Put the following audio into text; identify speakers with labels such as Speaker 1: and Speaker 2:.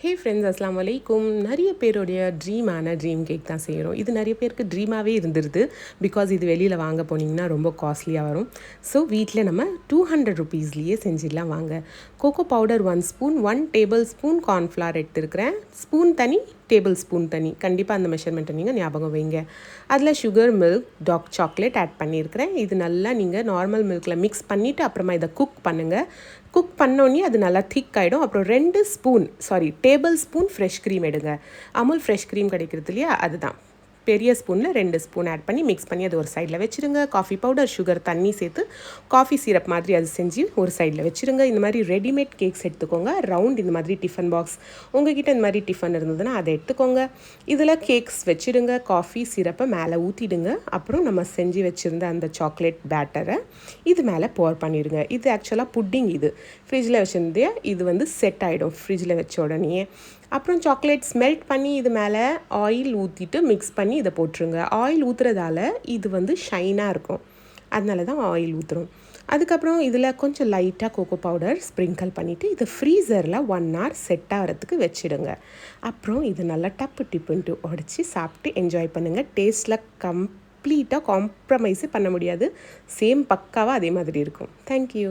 Speaker 1: Hey friends, அஸ்லாம் வலைக்கும். நிறைய பேருடைய ட்ரீமான ட்ரீம் கேக் தான் செய்கிறோம். இது நிறைய பேருக்கு ட்ரீமாகவே இருந்துருது. பிகாஸ் இது வெளியில் வாங்க போனீங்கன்னா ரொம்ப காஸ்ட்லியாக வரும். ஸோ வீட்டில் நம்ம 200 ருபீஸ்லேயே செஞ்சிடலாம் வாங்க. Cocoa powder 1 spoon, 1 tablespoon cornflour எடுத்துருக்கிறேன். ஸ்பூன் தனி, டேபிள் ஸ்பூன் தனி. கண்டிப்பாக அந்த மெஷர்மெண்ட்டை நீங்கள் ஞாபகம் வைங்க. அதில் sugar, milk, dark chocolate add பண்ணியிருக்கிறேன். இது நல்லா நீங்கள் நார்மல் மில்கில் மிக்ஸ் பண்ணிவிட்டு அப்புறமா இதை குக் பண்ணுங்கள். குக் பண்ணோன்னே அது நல்லா திக் ஆகிடும். அப்புறம் 2 டேபிள் ஸ்பூன் ஃப்ரெஷ் க்ரீம் எடுங்க. அமுல் ஃப்ரெஷ் க்ரீம் கிடைக்கிறது இல்லையா, அதுதான். பெரிய ஸ்பூனில் 2 ஸ்பூன் ஆட் பண்ணி மிக்ஸ் பண்ணி அது ஒரு சைடில் வச்சுருங்க. காஃபி பவுடர், சுகர், தண்ணி சேர்த்து காஃபி சிரப் மாதிரி அது செஞ்சு ஒரு சைடில் வச்சுருங்க. இந்த மாதிரி ரெடிமேட் கேக்ஸ் எடுத்துக்கோங்க. ரவுண்ட் இந்த மாதிரி டிஃபன் பாக்ஸ் உங்ககிட்ட இந்த மாதிரி டிஃபன் இருந்ததுன்னா அதை எடுத்துக்கோங்க. இதில் கேக்ஸ் வச்சுடுங்க. காஃபி சிரப்பை மேலே ஊற்றிடுங்க. அப்புறம் நம்ம செஞ்சு வச்சுருந்த அந்த சாக்லேட் பேட்டரை இது மேலே போர் பண்ணிடுங்க. இது ஆக்சுவலாக புட்டிங். இது ஃப்ரிட்ஜில் வச்சுருந்தே இது செட் ஆகிடும் ஃப்ரிட்ஜில் வச்ச உடனே. அப்புறம் சாக்லேட்ஸ் மெல்ட் பண்ணி இது மேலே ஆயில் ஊற்றிட்டு மிக்ஸ் பண்ணி இதை போட்டுருங்க. ஆயில் ஊற்றுறதால இது ஷைனாக இருக்கும். அதனால தான் ஆயில் ஊற்றுறோம். அதுக்கப்புறம் இதில் கொஞ்சம் லைட்டாக கோகோ பவுடர் ஸ்ப்ரிங்கிள் பண்ணிவிட்டு இது ஃப்ரீசரில் 1 hour செட் ஆகிறதுக்கு வச்சுடுங்க. அப்புறம் இது நல்லா டப்பு டிப்புன்ட்டு உடச்சி சாப்பிட்டு என்ஜாய் பண்ணுங்கள். டேஸ்ட்டில் கம்ப்ளீட்டாக காம்ப்ரமைஸே பண்ண முடியாது. சேம் பக்காவாக அதே மாதிரி இருக்கும். தேங்க்யூ.